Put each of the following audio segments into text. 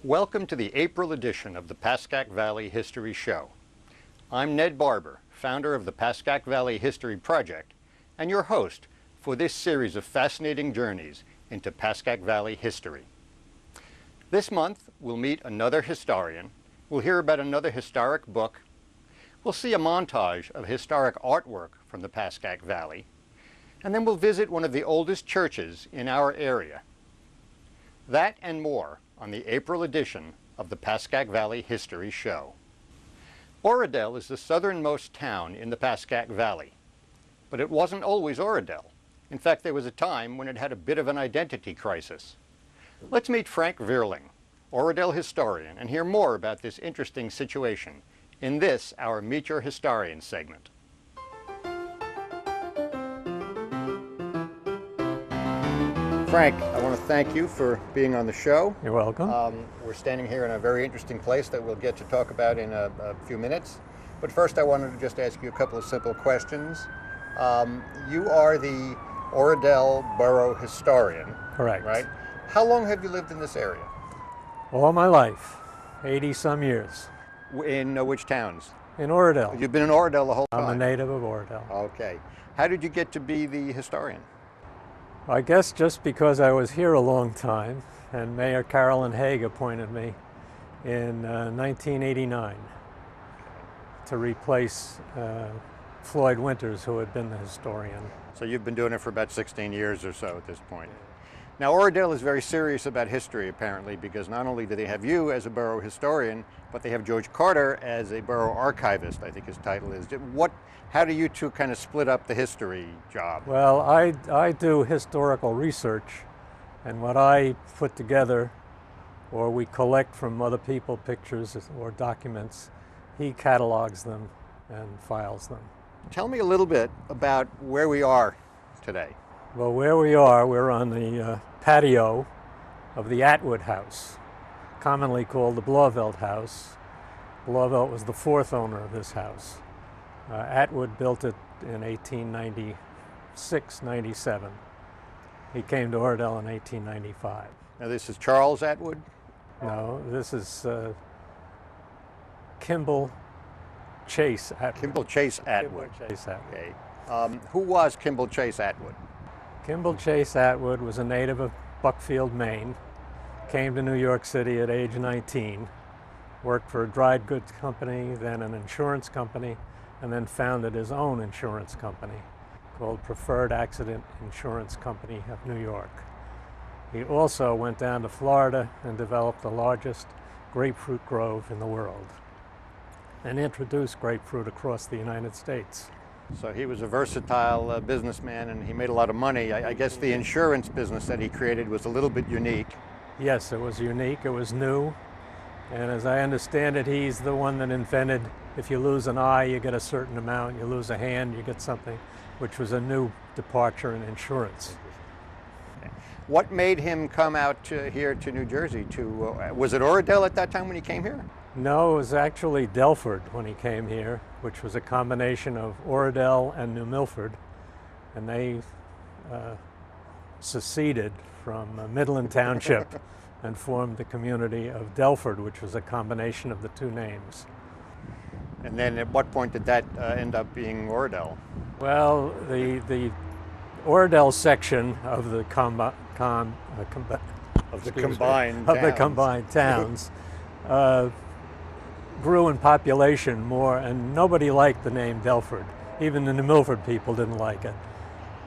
Welcome to the April edition of the Pascack Valley History Show. I'm Ned Barber, founder of the Pascack Valley History Project, and your host for this series of fascinating journeys into Pascack Valley history. This month, we'll meet another historian, we'll hear about another historic book, we'll see a montage of historic artwork from the Pascack Valley, and then we'll visit one of the oldest churches in our area. That and more on the April edition of the Pascack Valley History Show. Oradell is the southernmost town in the Pascack Valley, but it wasn't always Oradell. In fact, there was a time when it had a bit of an identity crisis. Let's meet Frank Vierling, Oradell historian, and hear more about this interesting situation in this, our Meet Your Historian segment. Frank, I want to thank you for being on the show. You're welcome. We're standing here in a very interesting place that we'll get to talk about in a few minutes. But first I wanted to just ask you a couple of simple questions. You are the Oradell Borough historian. Correct. Right? How long have you lived in this area? All my life, 80-some years. In which towns? In Oradell. You've been in Oradell the whole time? I'm a native of Oradell. Okay. How did you get to be the historian? I guess just because I was here a long time, and Mayor Carolyn Haig appointed me in 1989 to replace Floyd Winters, who had been the historian. So you've been doing it for about 16 years or so at this point. Now, Oradell is very serious about history, apparently, because not only do they have you as a borough historian, but they have George Carter as a borough archivist, I think his title is. How do you two kind of split up the history job? Well, I do historical research, and what I put together, or we collect from other people, pictures or documents, he catalogs them and files them. Tell me a little bit about where we are today. Well, where we are, we're on the patio of the Atwood House, commonly called the Blauvelt House. Blauvelt was the fourth owner of this house. Atwood built it in 1896-97. He came to Oradell in 1895. Now this is Charles Atwood? No, this is Kimball Chase Atwood. Kimball Chase Atwood. Kimball Chase Atwood. Okay. Who was Kimball Chase Atwood? Kimball Chase Atwood was a native of Buckfield, Maine, came to New York City at age 19, worked for a dried goods company, then an insurance company, and then founded his own insurance company called Preferred Accident Insurance Company of New York. He also went down to Florida and developed the largest grapefruit grove in the world and introduced grapefruit across the United States. So he was a versatile businessman, and he made a lot of money. I guess the insurance business that he created was a little bit unique. Yes, it was unique, it was new, and as I understand it, he's the one that invented if you lose an eye, you get a certain amount, you lose a hand, you get something, which was a new departure in insurance. What made him come out here to New Jersey? Was it Oradell at that time when he came here? No, it was actually Delford when he came here, which was a combination of Oradell and New Milford, and they seceded from Midland Township and formed the community of Delford, which was a combination of the two names. And then at what point did that end up being Oradell? Well, the Oradell section of the combined towns grew in population more, and nobody liked the name Delford. Even the New Milford people didn't like it.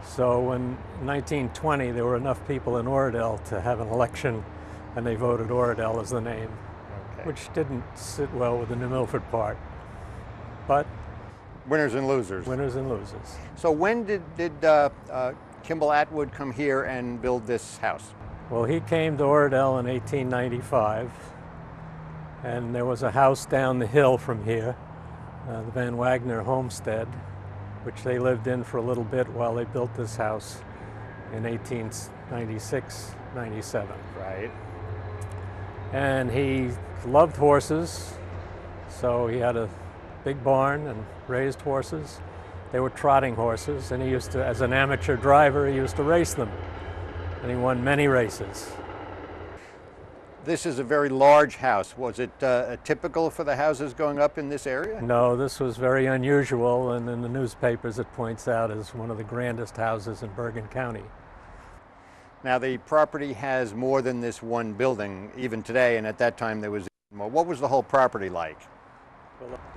So in 1920, there were enough people in Oradell to have an election, and they voted Oradell as the name, which didn't sit well with the New Milford part. But winners and losers. Winners and losers. So when did Kimball Atwood come here and build this house? Well, he came to Oradell in 1895, and there was a house down the hill from here, the Van Wagner homestead, which they lived in for a little bit while they built this house in 1896-97. Right. And he loved horses, so he had a big barn and raised horses. They were trotting horses, and he used to, as an amateur driver, he used to race them, and he won many races. This is a very large house. Was it typical for the houses going up in this area? No, this was very unusual, and in the newspapers it points out as one of the grandest houses in Bergen County. Now the property has more than this one building even today, and at that time there was more. What was the whole property like?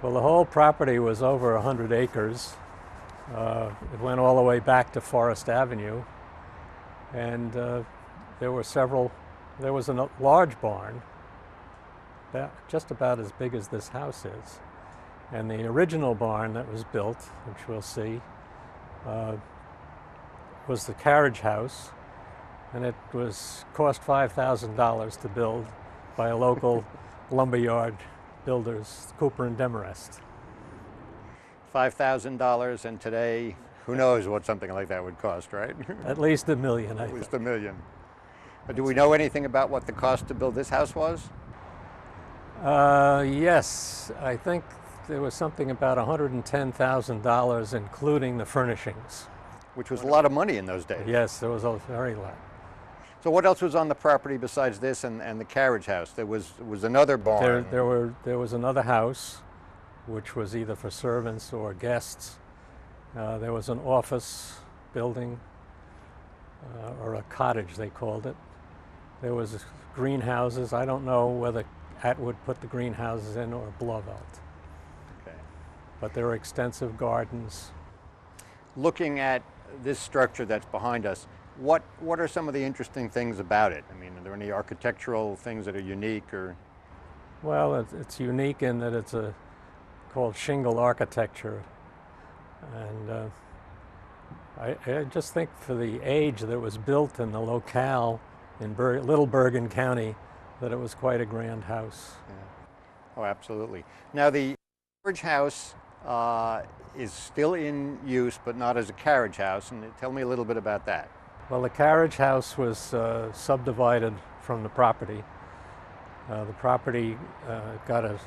Well, the whole property was over 100 acres. It went all the way back to Forest Avenue, and there was a large barn, just about as big as this house is. And the original barn that was built, which we'll see, was the carriage house, and it cost $5,000 to build by a local lumberyard builders, Cooper and Demarest. $5,000, and today, who knows what something like that would cost, right? At least $1 million, I At think. least $1 million. But do we know anything about what the cost to build this house was? Yes, I think there was something about $110,000, including the furnishings. Which was a lot of money in those days. Yes, there was a very lot. So what else was on the property besides this and the carriage house? There was another barn. There was another house, which was either for servants or guests. There was an office building, or a cottage they called it. There was greenhouses. I don't know whether Atwood put the greenhouses in or Blauvelt. Okay. But there were extensive gardens. Looking at this structure that's behind us, what are some of the interesting things about it? I mean, are there any architectural things that are unique or? Well, it's unique in that it's called shingle architecture. And I just think for the age that it was built in the locale in Little Bergen County, that it was quite a grand house. Yeah. Oh, absolutely. Now the carriage house is still in use, but not as a carriage house. And tell me a little bit about that. Well, the carriage house was subdivided from the property. The property got a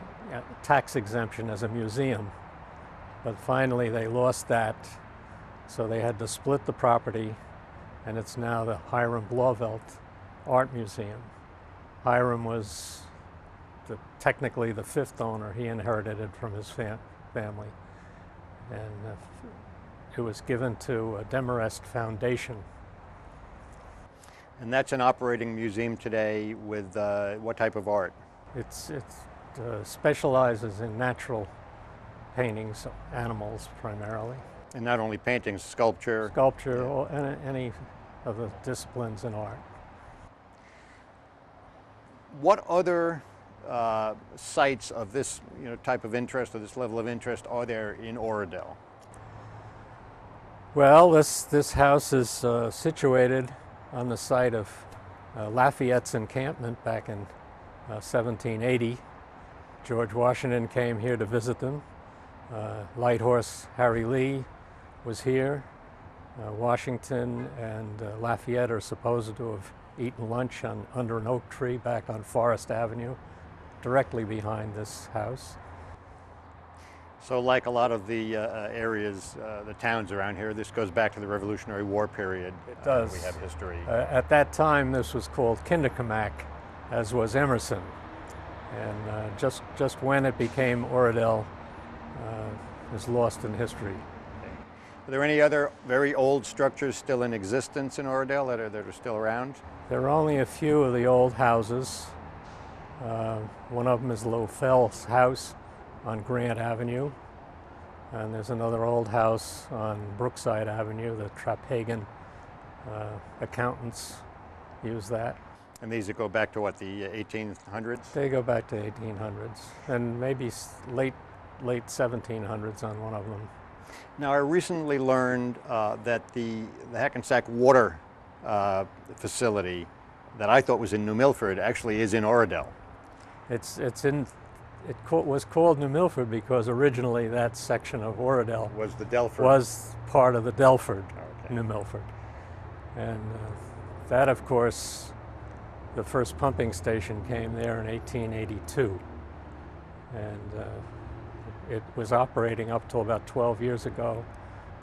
tax exemption as a museum, but finally they lost that, so they had to split the property, and it's now the Hiram Blauvelt Art Museum. Hiram was technically the fifth owner. He inherited it from his family, and it was given to a Demarest Foundation. And that's an operating museum today with what type of art? It specializes in natural paintings, animals primarily. And not only paintings, sculpture? Sculpture, yeah. Or any of the disciplines in art. What other sites of this type of interest or this level of interest are there in Oradell? Well, this house is situated on the site of Lafayette's encampment back in 1780. George Washington came here to visit them. Light Horse Harry Lee was here. Washington and Lafayette are supposed to have eaten lunch under an oak tree back on Forest Avenue, directly behind this house. So like a lot of the areas, the towns around here, this goes back to the Revolutionary War period. It does. We have history. At that time, this was called Kinderkamak, as was Emerson. And just when it became Oradell is lost in history. Okay. Are there any other very old structures still in existence in Oradell that are still around? There are only a few of the old houses. One of them is Lofell's house on Grant Avenue, and there's another old house on Brookside Avenue. The Trapegan accountants use that. And these that go back to what, the 1800s? They go back to 1800s, and maybe late 1700s on one of them. Now, I recently learned that the Hackensack water facility that I thought was in New Milford actually is in Oradell. It was called New Milford because originally that section of Oradell was part of the Delford, okay. New Milford. And that, of course, the first pumping station came there in 1882. And it was operating up till about 12 years ago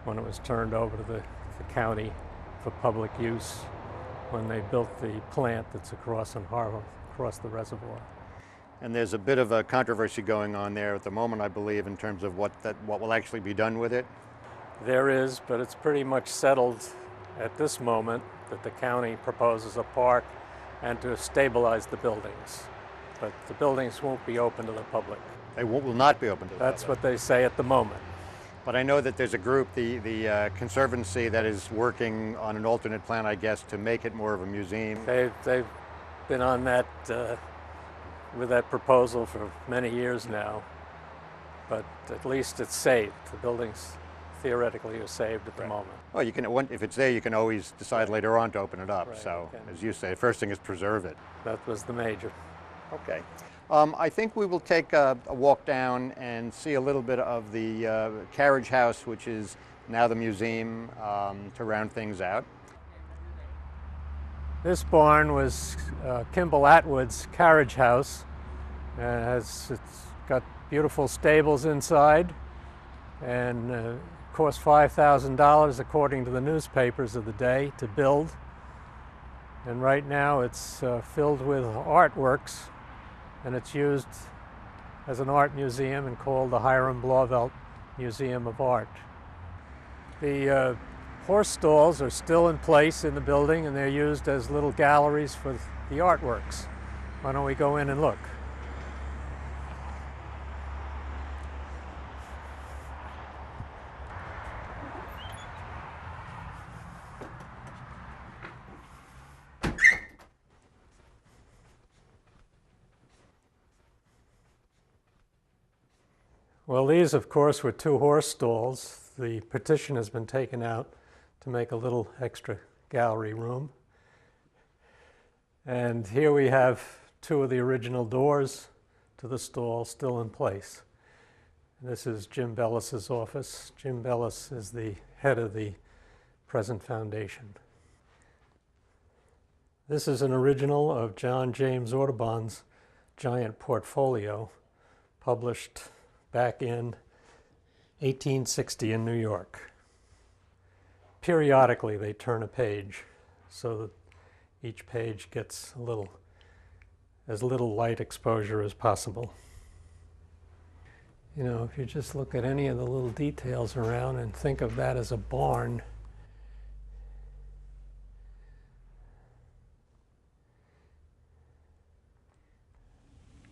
when it was turned over to the county for public use when they built the plant that's across on across the reservoir. And there's a bit of a controversy going on there at the moment, I believe, in terms of what will actually be done with it. There is, but it's pretty much settled at this moment that the county proposes a park and to stabilize the buildings. But the buildings won't be open to the public. They will not be open to the public. That's what they say at the moment. But I know that there's a group, the Conservancy, that is working on an alternate plan, I guess, to make it more of a museum. They've been on that, with that proposal for many years now. But at least it's saved. The buildings theoretically are saved at the moment. Well, you can, if it's there, you can always decide later on to open it up. Right, So, okay. as you say, the first thing is preserve it. That was the major. Okay. I think we will take a walk down and see a little bit of the carriage house, which is now the museum, to round things out. This barn was Kimball Atwood's carriage house. It's got beautiful stables inside and cost $5,000 according to the newspapers of the day to build. And right now it's filled with artworks, and it's used as an art museum and called the Hiram Blauvelt Museum of Art. The horse stalls are still in place in the building, and they're used as little galleries for the artworks. Why don't we go in and look? Well, these, of course, were 2 horse stalls. The partition has been taken out to make a little extra gallery room. And here we have 2 of the original doors to the stall still in place. This is Jim Bellis's office. Jim Bellis is the head of the present foundation. This is an original of John James Audubon's giant portfolio, published back in 1860 in New York. Periodically they turn a page so that each page gets as little light exposure as possible. You know, if you just look at any of the little details around and think of that as a barn,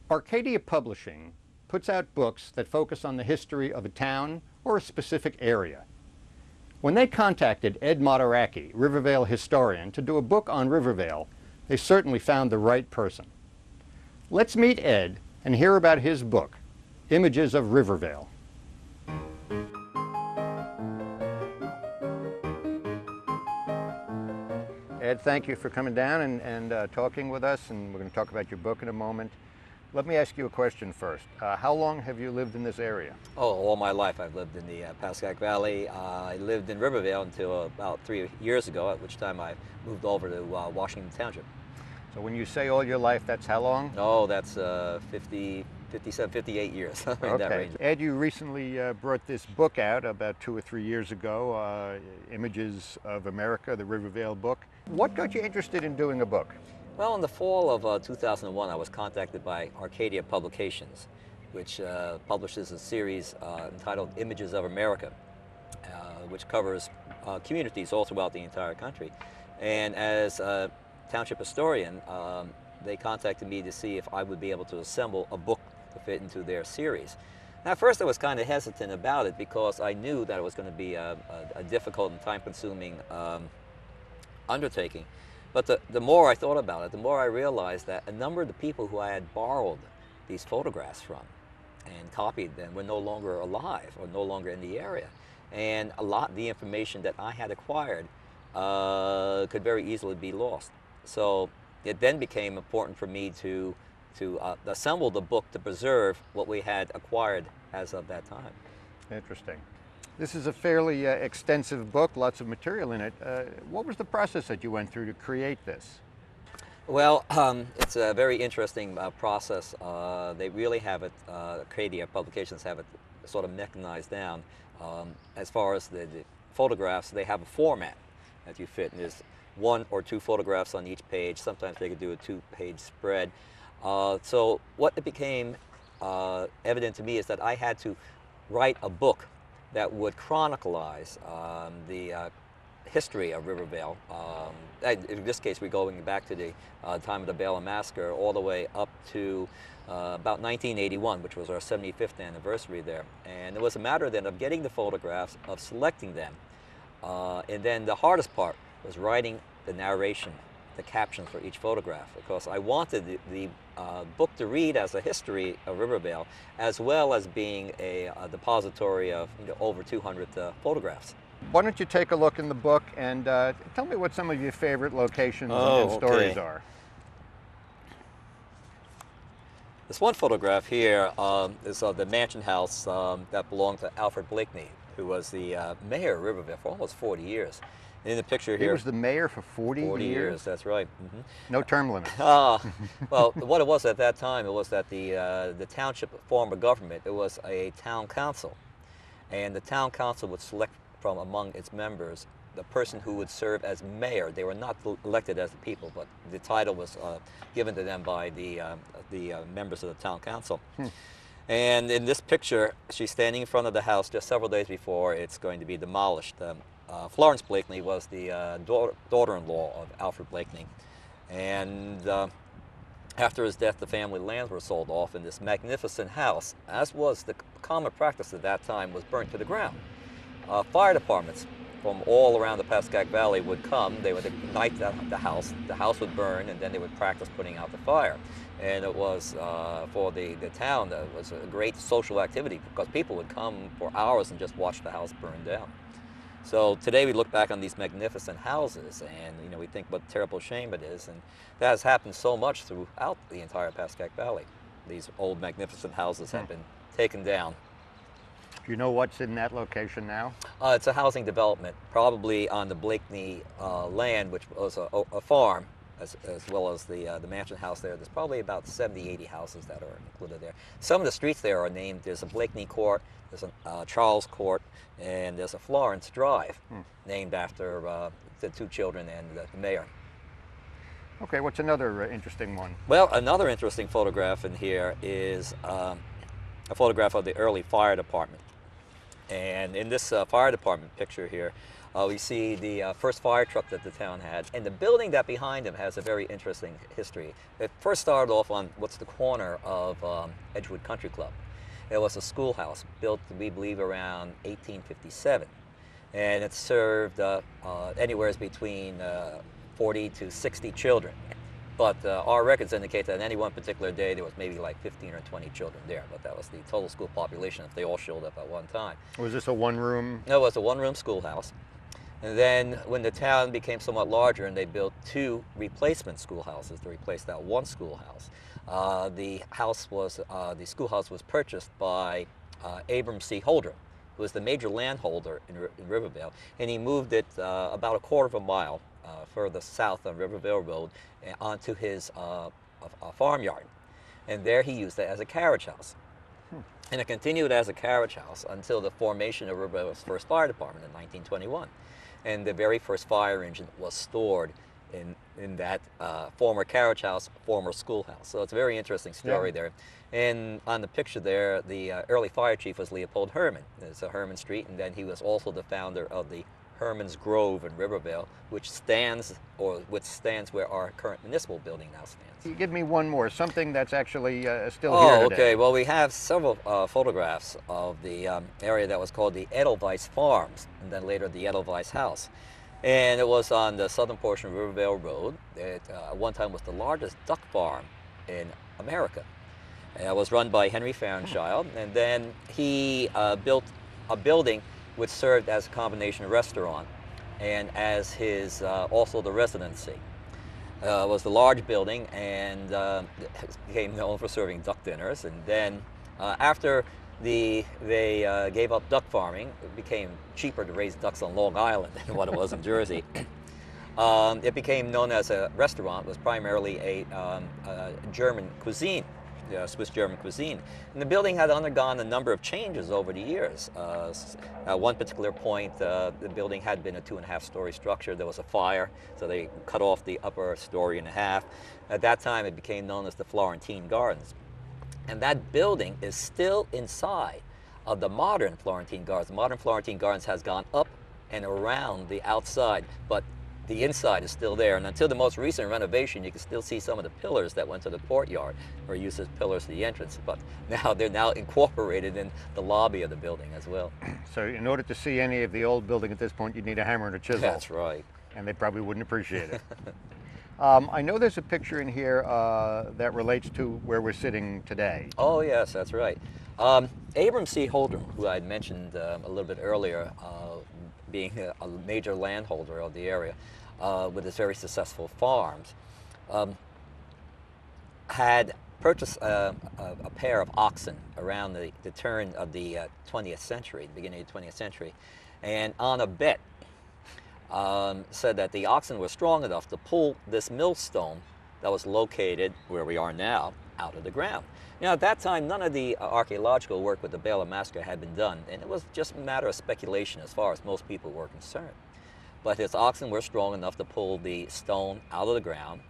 Arcadia Publishing puts out books that focus on the history of a town or a specific area. When they contacted Ed Moderacki, Rivervale historian, to do a book on Rivervale, they certainly found the right person. Let's meet Ed and hear about his book, Images of Rivervale. Ed, thank you for coming down and talking with us, and we're going to talk about your book in a moment. Let me ask you a question first. How long have you lived in this area? Oh, all my life I've lived in the Pascack Valley. I lived in Rivervale until about 3 years ago, at which time I moved over to Washington Township. So when you say all your life, that's how long? Oh, that's 50, 57, 58 years. In that range. Ed, you recently brought this book out about 2 or 3 years ago, Images of America, the Rivervale book. What got you interested in doing a book? Well, in the fall of 2001, I was contacted by Arcadia Publications, which publishes a series entitled Images of America, which covers communities all throughout the entire country. And as a township historian, they contacted me to see if I would be able to assemble a book to fit into their series. Now, at first I was kind of hesitant about it because I knew that it was going to be a difficult and time-consuming undertaking. But the more I thought about it, the more I realized that a number of the people who I had borrowed these photographs from and copied them were no longer alive or no longer in the area. And a lot of the information that I had acquired could very easily be lost. So it then became important for me to assemble the book to preserve what we had acquired as of that time. Interesting. This is a fairly extensive book, lots of material in it. What was the process that you went through to create this? Well, it's a very interesting process. They really have it, Arcadia Publications have it sort of mechanized down. As far as the photographs, they have a format that you fit. And there's 1 or 2 photographs on each page. Sometimes they could do a 2-page spread. So what it became evident to me is that I had to write a book that would chronicleize the history of Rivervale. In this case, we're going back to the time of the Bala Massacre all the way up to about 1981, which was our 75th anniversary there. And it was a matter then of getting the photographs, of selecting them. And then the hardest part was writing the narration, the captions for each photograph, because I wanted the book to read as a history of Rivervale, as well as being a depository of over 200 photographs. Why don't you take a look in the book and tell me what some of your favorite locations and stories are. This one photograph here is of the mansion house that belonged to Alfred Blakeney, who was the mayor of Rivervale for almost 40 years. In the picture here, he was the mayor for 40 years? That's right. No term limit. Well, what it was at that time, it was that the township form of government, it was a town council. And the town council would select from among its members the person who would serve as mayor. They were not elected as the people, but the title was given to them by the members of the town council. And in this picture, she's standing in front of the house just several days before it's going to be demolished. Florence Blakeney was the daughter-in-law of Alfred Blakeney. And after his death, the family lands were sold off, and this magnificent house, as was the common practice at that time, was burnt to the ground. Fire departments from all around the Pascack Valley would come. They would ignite the house would burn, and then they would practice putting out the fire. And it was, for the town, it was a great social activity, because people would come for hours and just watch the house burn down. So today we look back on these magnificent houses, and we think what a terrible shame it is, and that has happened so much throughout the entire Pascack Valley. These old magnificent houses have been taken down. Do you know what's in that location now? It's a housing development, probably on the Blakeney land, which was a farm, as well as the mansion house there. There's probably about 70, 80 houses that are included there. Some of the streets there are named. There's a Blakeney Court, there's a Charles Court, and there's a Florence Drive, named after the 2 children and the mayor. Okay, what's another interesting one? Well, another interesting photograph in here is a photograph of the early fire department. And in this fire department picture here, we see the first fire truck that the town had. And the building that behind him has a very interesting history. It first started off on what's the corner of Edgewood Country Club. It was a schoolhouse built, we believe, around 1857. And it served anywhere between 40 to 60 children. But our records indicate that on any one particular day there was maybe like 15 or 20 children there, but that was the total school population if they all showed up at one time. Was this a one-room? No, it was a one-room schoolhouse. And then when the town became somewhat larger and they built 2 replacement schoolhouses to replace that one schoolhouse, the schoolhouse was purchased by Abram C. Holdren, who was the major landholder in Rivervale, and he moved it about a quarter of a mile further south on Rivervale Road onto his farmyard. And there he used it as a carriage house. And it continued as a carriage house until the formation of Rivervale's first fire department in 1921. And the very first fire engine was stored in that former carriage house, former schoolhouse. So it's a very interesting story there. And on the picture there, the early fire chief was Leopold Herman. There's a Herman Street, and then he was also the founder of the Herman's Grove in Rivervale, which stands where our current municipal building now stands. You give me one more, something that's actually still here today. Okay. Well, we have several photographs of the area that was called the Edelweiss Farms, and then later the Edelweiss House. And it was on the southern portion of Rivervale Road. It at one time was the largest duck farm in America. And it was run by Henry Fairchild, and then he built a building which served as a combination restaurant and as his also the residency. It was the large building, and became known for serving duck dinners. And then after they gave up duck farming, it became cheaper to raise ducks on Long Island than what it was in Jersey. It became known as a restaurant. It was primarily a German cuisine. Swiss German cuisine. And the building had undergone a number of changes over the years. At one particular point, the building had been a 2.5-story structure. There was a fire, so they cut off the upper story and a half. At that time, it became known as the Florentine Gardens. And that building is still inside of the modern Florentine Gardens. The modern Florentine Gardens has gone up and around the outside, but the inside is still there. And until the most recent renovation, you can still see some of the pillars that went to the courtyard or used as pillars to the entrance. But now they're now incorporated in the lobby of the building as well. So in order to see any of the old building at this point, you'd need a hammer and a chisel. That's right. And they probably wouldn't appreciate it. I know there's a picture in here that relates to where we're sitting today. Oh, yes, that's right. Abram C. Holdren, who I had mentioned a little bit earlier, being a major landholder of the area with his very successful farms, had purchased a pair of oxen around the turn of the 20th century, the beginning of the 20th century, and on a bet said that the oxen were strong enough to pull this millstone that was located where we are now out of the ground. Now, at that time, none of the archaeological work with the Bela massacre had been done, and it was just a matter of speculation as far as most people were concerned. But his oxen were strong enough to pull the stone out of the ground,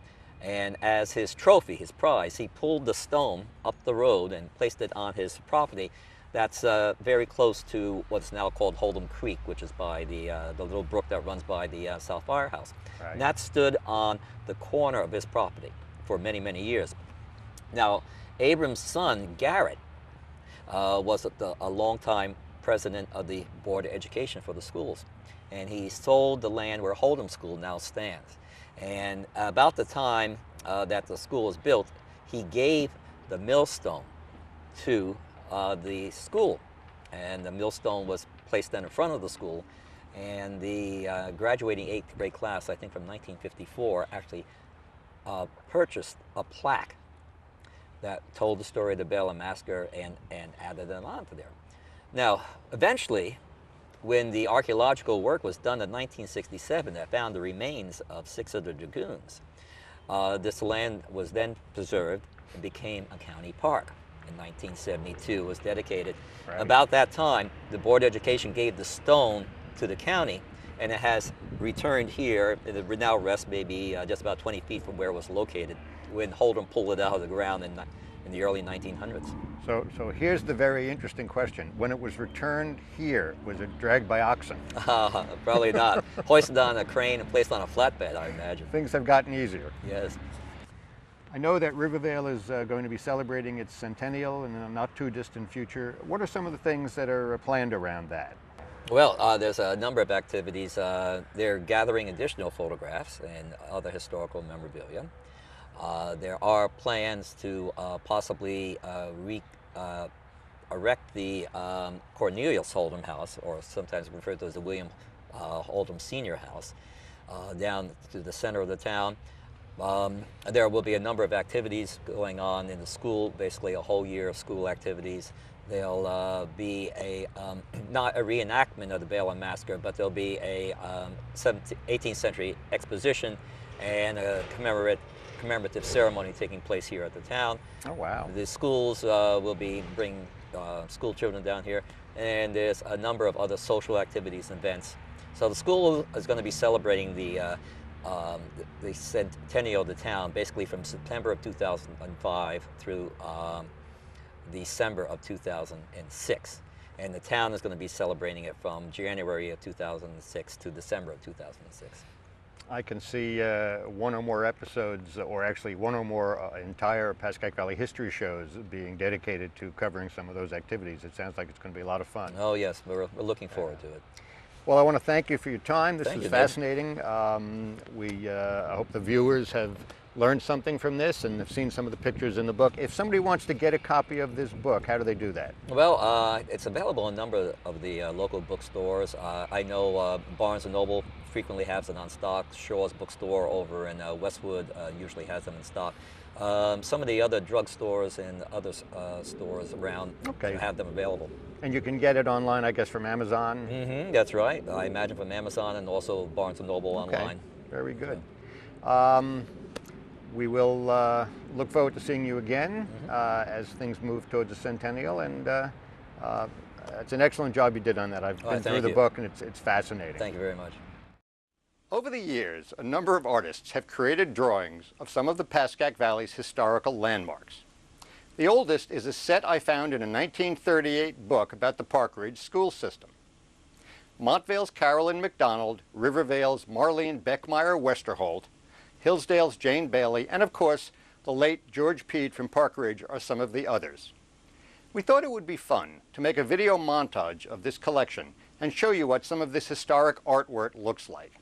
and as his trophy, his prize, he pulled the stone up the road and placed it on his property. That's very close to what's now called Holdham Creek, which is by the little brook that runs by the South Firehouse. Right. And that stood on the corner of his property for many, many years. Now, Abram's son, Garrett, was a long-time president of the Board of Education for the schools. And he sold the land where Holdham School now stands. And about the time that the school was built, he gave the millstone to the school. And the millstone was placed then in front of the school. And the graduating 8th grade class, I think from 1954, actually purchased a plaque that told the story of the Bela massacre and added them onto there. Now, eventually, when the archaeological work was done in 1967 that found the remains of 6 of the dragoons, this land was then preserved and became a county park. In 1972, it was dedicated. Right. About that time, the Board of Education gave the stone to the county, and it has returned here. It now rests maybe just about 20 feet from where it was located when Holdren pulled it out of the ground in the early 1900s. So here's the very interesting question. When it was returned here, was it dragged by oxen? Probably not. Hoisted on a crane and placed on a flatbed, I imagine. Things have gotten easier. Yes. I know that Rivervale is going to be celebrating its centennial in a not too distant future. What are some of the things that are planned around that? Well, there's a number of activities. They're gathering additional photographs and other historical memorabilia. There are plans to possibly erect the Cornelius Holdren House, or sometimes referred to as the William Holdren Senior House, down to the center of the town. There will be a number of activities going on in the school, basically a whole year of school activities. There'll be not a reenactment of the Bela massacre, but there'll be a 18th century exposition and a commemorative ceremony taking place here at the town. Oh, wow. The schools will be bringing school children down here, and there's a number of other social activities and events. So the school is going to be celebrating the centennial of the town, basically from September of 2005 through December of 2006. And the town is going to be celebrating it from January of 2006 to December of 2006. I can see one or more episodes, or actually one or more entire Pascack Valley history shows being dedicated to covering some of those activities. It sounds like it's going to be a lot of fun. Oh yes, we're looking forward to it. Well, I want to thank you for your time. This was fascinating. I hope the viewers have learned something from this and have seen some of the pictures in the book. If somebody wants to get a copy of this book, how do they do that? Well, it's available in a number of the local bookstores. I know Barnes & Noble frequently has it on stock. Shaw's bookstore over in Westwood usually has them in stock. Some of the other drugstores and other stores around have them available. And you can get it online, I guess, from Amazon? Mm-hmm, that's right. I imagine from Amazon and also Barnes & Noble online. Very good. we will look forward to seeing you again as things move towards the centennial, and it's an excellent job you did on that. I've been through the book, and it's fascinating. Thank you very much. Over the years, a number of artists have created drawings of some of the Pascack Valley's historical landmarks. The oldest is a set I found in a 1938 book about the Park Ridge school system. Montvale's Carolyn McDonald, Rivervale's Marlene Beckmeyer Westerholt, Hillsdale's Jane Bailey, and of course, the late George Peed from Park Ridge are some of the others. We thought it would be fun to make a video montage of this collection and show you what some of this historic artwork looks like.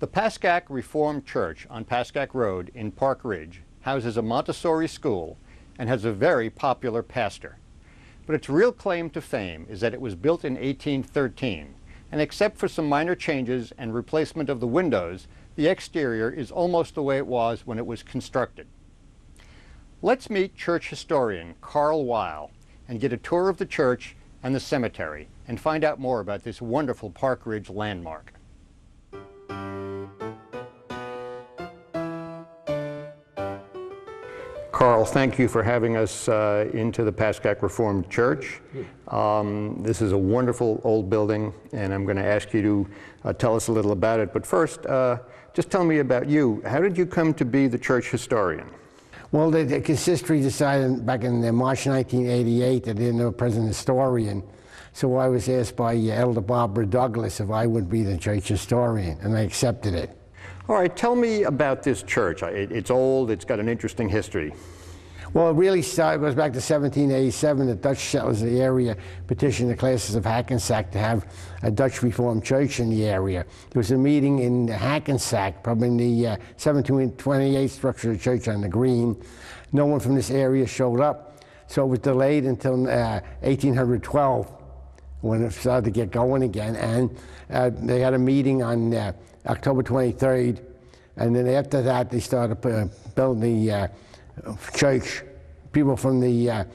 The Pascack Reformed Church on Pascack Road in Park Ridge houses a Montessori school and has a very popular pastor. But its real claim to fame is that it was built in 1813, and except for some minor changes and replacement of the windows, the exterior is almost the way it was when it was constructed. Let's meet church historian Carl Weil and get a tour of the church and the cemetery and find out more about this wonderful Park Ridge landmark. Carl, thank you for having us into the Pascack Reformed Church. This is a wonderful old building, and I'm going to ask you to tell us a little about it. But first, just tell me about you. How did you come to be the church historian? Well, the consistory decided back in March 1988 that they didn't have a present historian. So I was asked by Elder Barbara Douglas if I would be the church historian, and I accepted it. All right, tell me about this church. It's old, it's got an interesting history. Well, it really goes back to 1787. The Dutch settlers of the area petitioned the classes of Hackensack to have a Dutch Reformed church in the area. There was a meeting in Hackensack, probably in the 1728 structure of the church on the green. No one from this area showed up, so it was delayed until 1812 when it started to get going again. And they had a meeting on October 23rd, and then after that they started building the church. People from the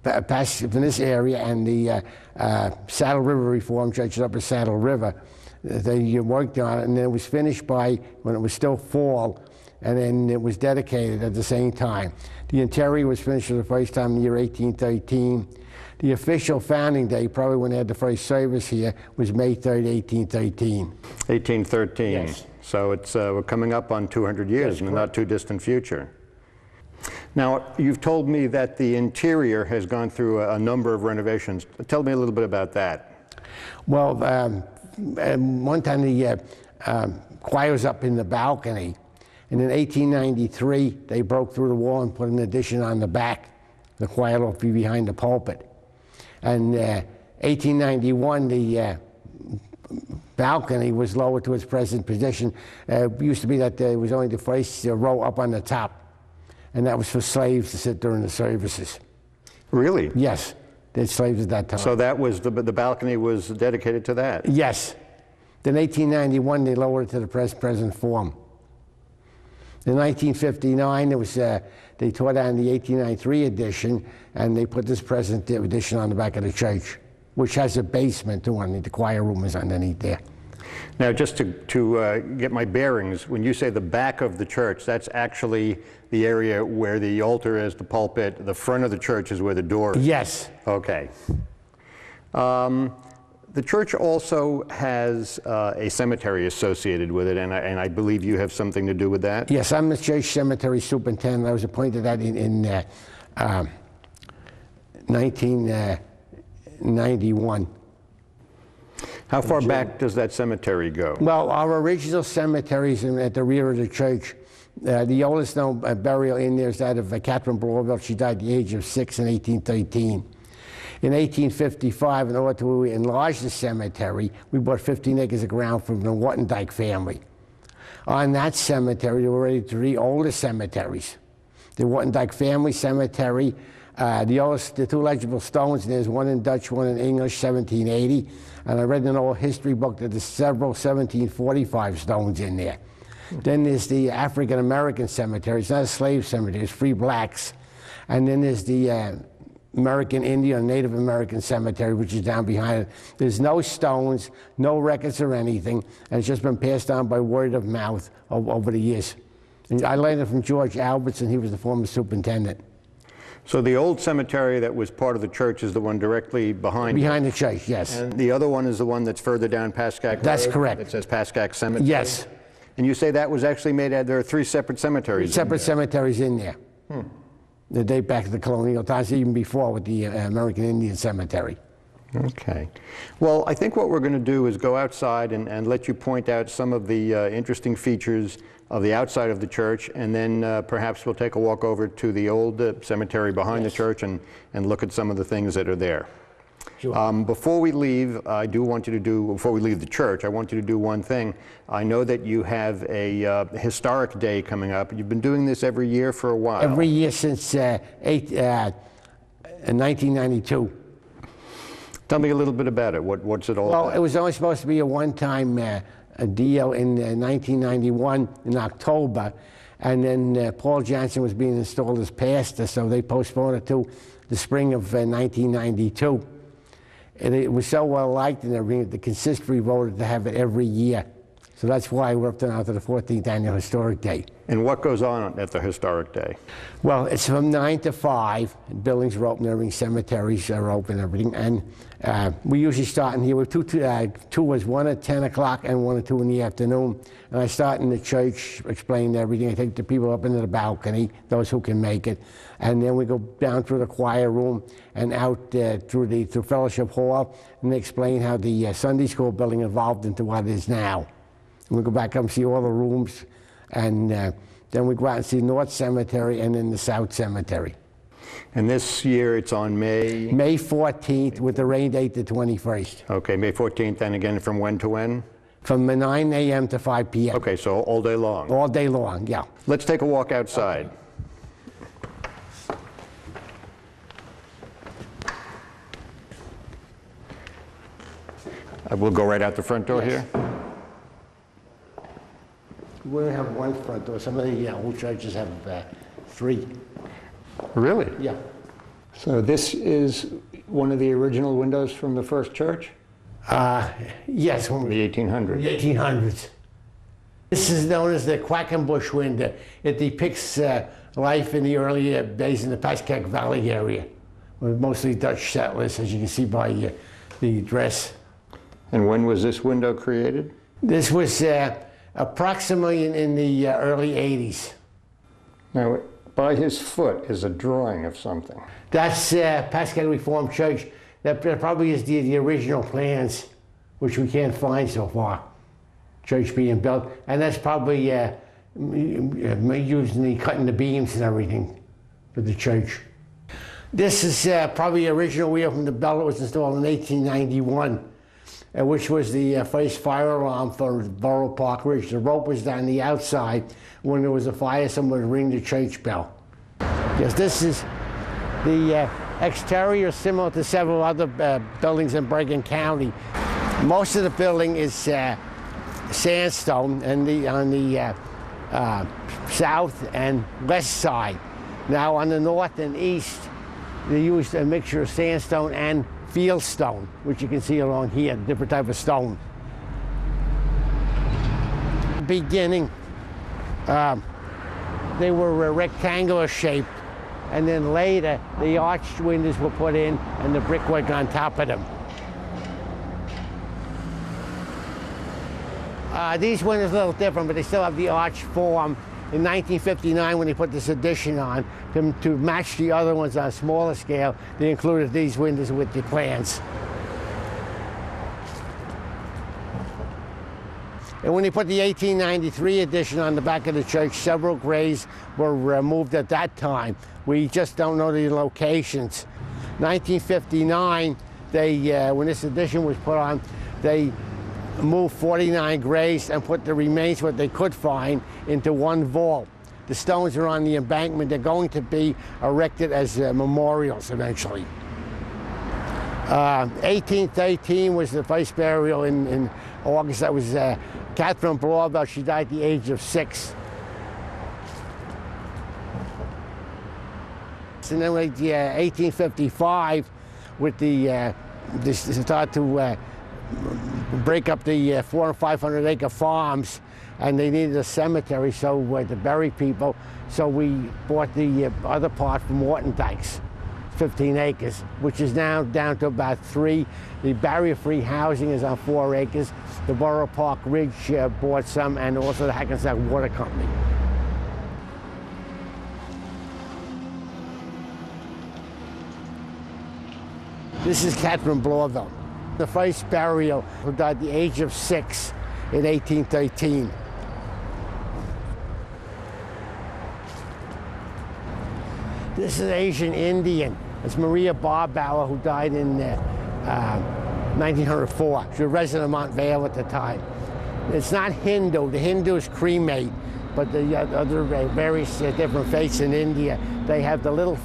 from this area and the Saddle River Reformed Church up at Saddle River, they worked on it, and then it was finished by when it was still fall, and then it was dedicated at the same time. The interior was finished for the first time in the year 1813. The official founding day, probably when they had the first service here, was May 3rd, 1813. 1813. Yes. So it's we're coming up on 200 years in the not too distant future. Now, you've told me that the interior has gone through a number of renovations. Tell me a little bit about that. Well, one time the choir was up in the balcony, and in 1893 they broke through the wall and put an addition on the back. The choir will be behind the pulpit. And 1891 the balcony was lowered to its present position. It used to be that there was only the first row up on the top, and that was for slaves to sit during the services. Really? Yes, they had slaves at that time. So that was, the balcony was dedicated to that? Yes. Then 1891 they lowered it to the present form. In 1959 it was, they tore down the 1893 edition, and they put this present edition on the back of the church, which has a basement too. The choir room is underneath there. Now, just to get my bearings, when you say the back of the church, that's actually the area where the altar is, the pulpit, the front of the church is where the door is? Yes. Okay. The church also has a cemetery associated with it, and I believe you have something to do with that? Yes, I'm the church cemetery superintendent. I was appointed that in 1991. How far back does that cemetery go? Well, our original cemetery is at the rear of the church. The oldest known burial in there is that of Catherine Blorville. She died at the age of 6 in 1813. In 1855, in order to enlarge the cemetery, we bought 15 acres of ground from the Wartendijk family. On that cemetery, there were already 3 older cemeteries. The Wartendijk family cemetery, the 2 legible stones, there's one in Dutch, one in English, 1780. And I read in an old history book that there's several 1745 stones in there. Then there's the African American cemetery. It's not a slave cemetery, it's free blacks. And then there's the American Indian, Native American cemetery, which is down behind it. There's no stones, no records or anything, and it's just been passed down by word of mouth over the years. And I learned it from George Albertson. He was the former superintendent. So the old cemetery that was part of the church is the one directly behind the church, yes. And the other one is the one that's further down Pascack Road? That's correct. It says Pascack Cemetery? Yes. And you say that was actually made, there are 3 separate cemeteries? Separate cemeteries in there. They date back to the colonial times, even before with the American Indian Cemetery. Okay. Well, I think what we're going to do is go outside and let you point out some of the interesting features of the outside of the church, and then perhaps we'll take a walk over to the old cemetery behind the church and look at some of the things that are there. Sure. Before we leave, before we leave the church, I want you to do one thing. I know that you have a historic day coming up. You've been doing this every year for a while. Every year since 1992. Tell me a little bit about it. What's it all about? Well, it was only supposed to be a one-time deal in 1991 in October, and then Paul Johnson was being installed as pastor, so they postponed it to the spring of 1992. And it was so well liked and everything, the consistory voted to have it every year. So that's why we're up to now to the 14th annual Historic Day. And what goes on at the Historic Day? Well, it's from 9 to 5. Buildings are open, everything, cemeteries are open, everything. And we usually start in here with two tours, one at 10 o'clock and one at 2 in the afternoon. And I start in the church, explain everything. I take the people up into the balcony, those who can make it. And then we go down through the choir room and out through Fellowship Hall, and they explain how the Sunday school building evolved into what it is now. And we go back up and see all the rooms, and then we go out and see North Cemetery and then the South Cemetery. And this year it's on May? May 14th with the rain date the 21st. Okay, May 14th, and again from when to when? From 9 a.m. to 5 p.m. Okay, so all day long? All day long, yeah. Let's take a walk outside. We'll go right out the front door here? We only have one front door. Some of the old churches have 3. Really? Yeah. So this is one of the original windows from the first church? Yes. The 1800s? The 1800s. This is known as the Quackenbush window. It depicts life in the early days in the Pascack Valley area, with mostly Dutch settlers, as you can see by the dress. And when was this window created? This was approximately in the early 80s. Now, by his foot is a drawing of something. That's Pascack Reformed Church. That probably is the original plans, which we can't find so far. Church being built, and that's probably using cutting the beams and everything for the church. This is probably the original wheel from the bell that was installed in 1891. Which was the first fire alarm for Borough Park Ridge. The rope was down the outside. When there was a fire, someone would ring the church bell. Yes, this is the exterior, similar to several other buildings in Bergen County. Most of the building is sandstone, and on the south and west side. Now on the north and east, they used a mixture of sandstone and fieldstone, which you can see along here, different type of stone. Beginning, they were rectangular shaped, and then later the arched windows were put in and the brickwork on top of them. These windows are a little different, but they still have the arch form. In 1959, when they put this addition on, to match the other ones on a smaller scale, they included these windows with the plans. And when they put the 1893 addition on the back of the church, several graves were removed at that time. We just don't know the locations. 1959, when this addition was put on, they moved 49 graves and put the remains, what they could find, into one vault. The stones are on the embankment. They're going to be erected as memorials eventually. 1813 was the first burial in August. That was Catherine Blauvelt. She died at the age of 6. And then 1855, with they started to break up the 400 and 500 acre farms, and they needed a cemetery to bury people. So we bought the other part from Mortendykes, 15 acres, which is now down to about 3. The barrier-free housing is on 4 acres. The Borough Park Ridge bought some, and also the Hackensack Water Company. This is Catherine Blauvelt, the first burial, who died at the age of 6 in 1813. This is an Asian Indian. It's Maria Barbauer, who died in 1904. She was a resident of Mount Vale at the time. It's not Hindu. The Hindus cremate, but the other various different faiths in India, they have the little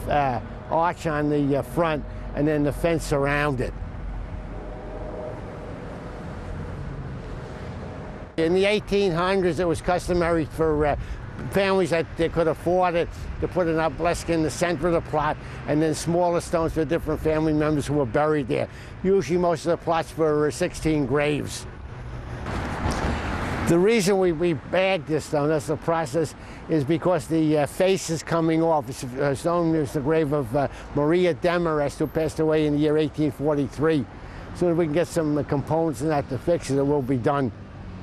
arch on the front and then the fence around it. In the 1800s, it was customary for families that they could afford it to put an obelisk in the center of the plot, and then smaller stones for different family members who were buried there. Usually most of the plots were 16 graves. The reason we bagged this stone, that's the process, is because the face is coming off. It's stone is the grave of Maria Demarest, who passed away in the year 1843. So if we can get some components in that to fix it, it will be done.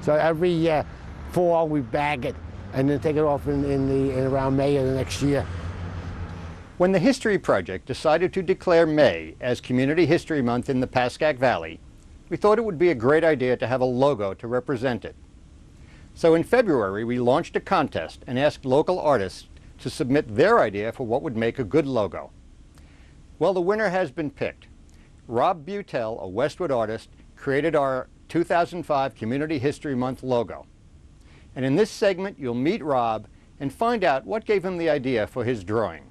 So every fall we bag it and then take it off in around May of the next year. When the History Project decided to declare May as Community History Month in the Pascack Valley, we thought it would be a great idea to have a logo to represent it. So in February, we launched a contest and asked local artists to submit their idea for what would make a good logo. Well, the winner has been picked. Rob Butel, a Westwood artist, created our 2005 Community History Month logo. And in this segment, you'll meet Rob and find out what gave him the idea for his drawing.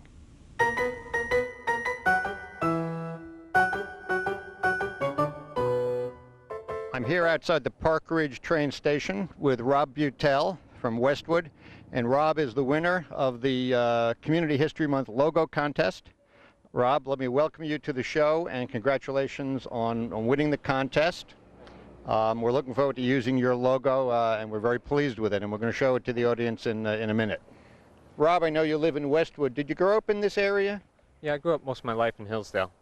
I'm here outside the Park Ridge train station with Rob Butel from Westwood, and Rob is the winner of the Community History Month logo contest. Rob, let me welcome you to the show and congratulations on winning the contest. We're looking forward to using your logo and we're very pleased with it, and we're going to show it to the audience in a minute. Rob, I know you live in Westwood. Did you grow up in this area? Yeah, I grew up most of my life in Hillsdale.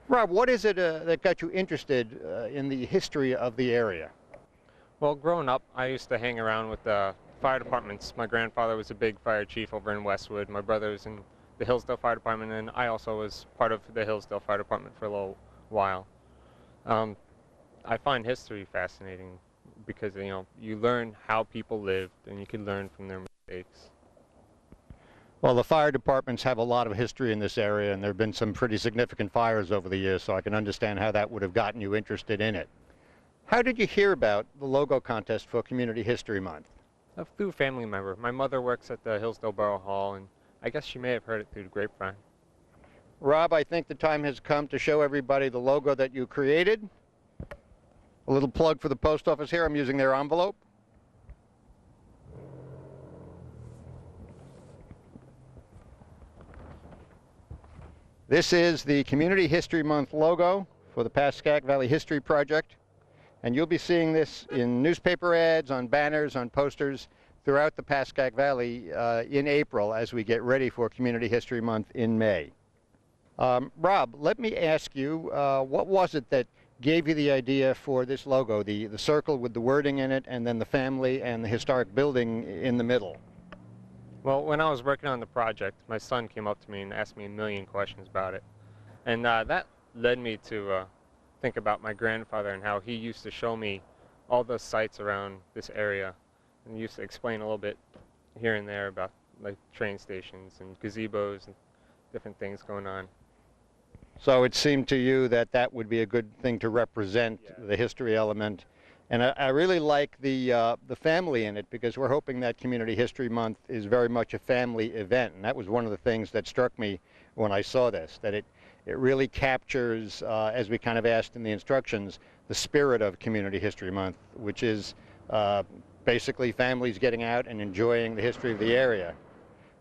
Rob, what is it that got you interested in the history of the area? Well, growing up, I used to hang around with the fire departments. My grandfather was a big fire chief over in Westwood. My brother was in the Hillsdale Fire Department, and I also was part of the Hillsdale Fire Department for a little while. I find history fascinating because, you know, you learn how people lived and you can learn from their mistakes. Well, the fire departments have a lot of history in this area, and there have been some pretty significant fires over the years, so I can understand how that would have gotten you interested in it. How did you hear about the logo contest for Community History Month? Through a family member. My mother works at the Hillsdale Borough Hall, and I guess she may have heard it through the grapevine. Rob, I think the time has come to show everybody the logo that you created. A little plug for the post office here. I'm using their envelope. This is the Community History Month logo for the Pascack Valley History Project, and you'll be seeing this in newspaper ads, on banners, on posters throughout the Pascack Valley in April as we get ready for Community History Month in May. Rob, let me ask you, what was it that gave you the idea for this logo, the circle with the wording in it, and then the family and the historic building in the middle? Well, when I was working on the project, my son came up to me and asked me a million questions about it. And that led me to think about my grandfather and how he used to show me all the sites around this area. And he used to explain a little bit here and there about like train stations and gazebos and different things going on. So it seemed to you that that would be a good thing to represent, the history element. And I really like the family in it, because we're hoping that Community History Month is very much a family event. And that was one of the things that struck me when I saw this, that it really captures, as we kind of asked in the instructions, the spirit of Community History Month, which is basically families getting out and enjoying the history of the area.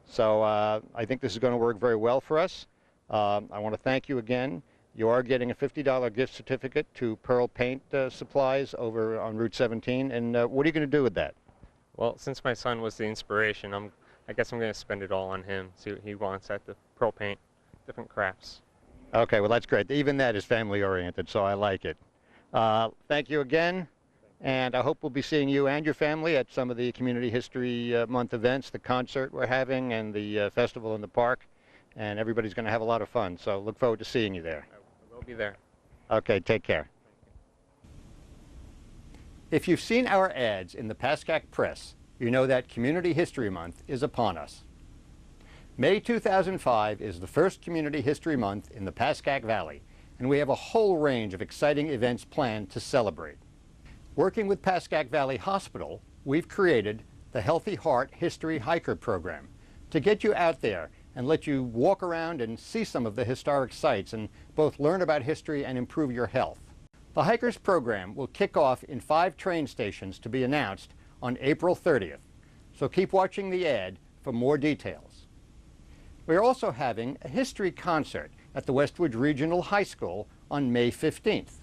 So I think this is going to work very well for us. I want to thank you again. You are getting a $50 gift certificate to Pearl Paint Supplies over on Route 17. And what are you going to do with that? Well, since my son was the inspiration, I guess I'm going to spend it all on him, see what he wants at the Pearl Paint, different crafts. Okay, well, that's great. Even that is family-oriented, so I like it. Thank you again, and I hope we'll be seeing you and your family at some of the Community History Month events, the concert we're having, and the festival in the park, and everybody's going to have a lot of fun, so look forward to seeing you there. We'll be there. Okay, take care. If you've seen our ads in the Pascack Press, you know that Community History Month is upon us. May 2005 is the first Community History Month in the Pascack Valley, and we have a whole range of exciting events planned to celebrate. Working with Pascack Valley Hospital, we've created the Healthy Heart History Hiker Program to get you out there and let you walk around and see some of the historic sites and both learn about history and improve your health. The Hikers program will kick off in 5 train stations to be announced on April 30th, so keep watching the ad for more details. We are also having a history concert at the Westwood Regional High School on May 15th.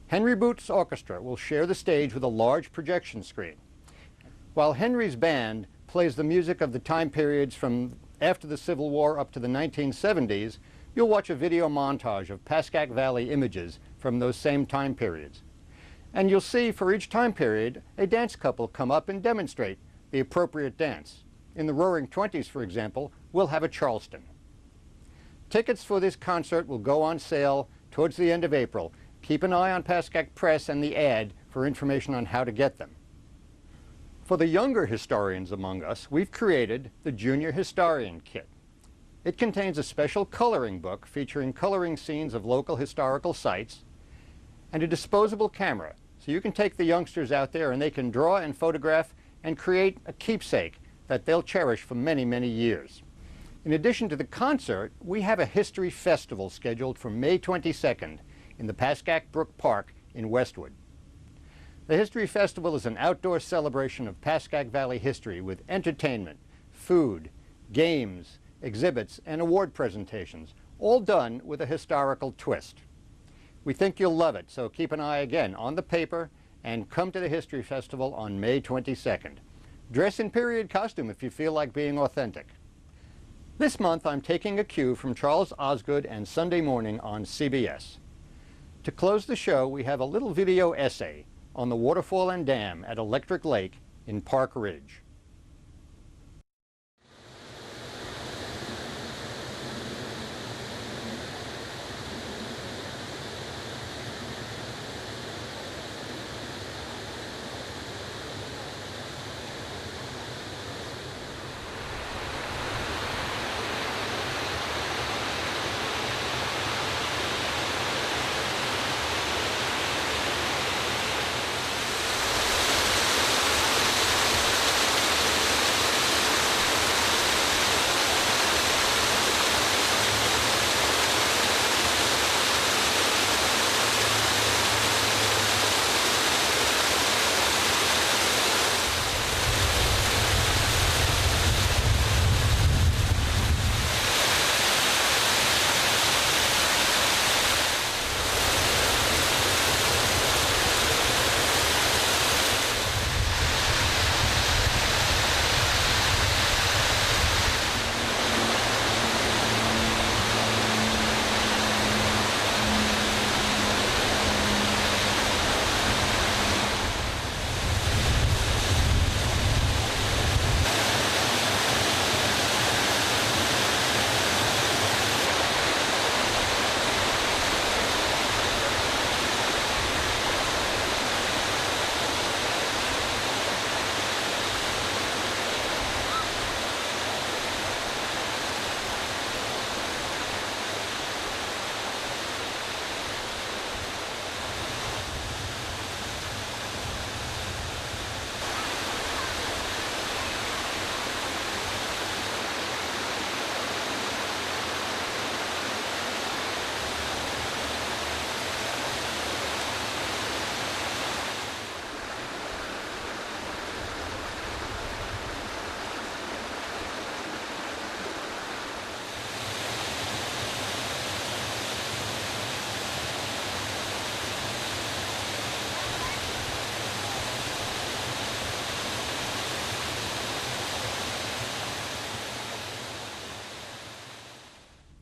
Henry Booth's orchestra will share the stage with a large projection screen. While Henry's band plays the music of the time periods from after the Civil War up to the 1970s, you'll watch a video montage of Pascack Valley images from those same time periods. And you'll see for each time period a dance couple come up and demonstrate the appropriate dance. In the Roaring Twenties, for example, we'll have a Charleston. Tickets for this concert will go on sale towards the end of April. Keep an eye on Pascack Press and the ad for information on how to get them. For the younger historians among us, we've created the Junior Historian Kit. It contains a special coloring book featuring coloring scenes of local historical sites and a disposable camera, so you can take the youngsters out there and they can draw and photograph and create a keepsake that they'll cherish for many, many years. In addition to the concert, we have a history festival scheduled for May 22nd in the Pascack Brook Park in Westwood. The History Festival is an outdoor celebration of Pascack Valley history with entertainment, food, games, exhibits, and award presentations, all done with a historical twist. We think you'll love it, so keep an eye again on the paper and come to the History Festival on May 22nd. Dress in period costume if you feel like being authentic. This month I'm taking a cue from Charles Osgood and Sunday Morning on CBS. To close the show, we have a little video essay on the waterfall and dam at Electric Lake in Park Ridge.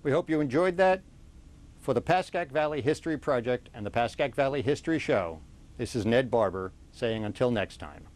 We hope you enjoyed that. For the Pascack Valley History Project and the Pascack Valley History Show, this is Ned Barber saying until next time.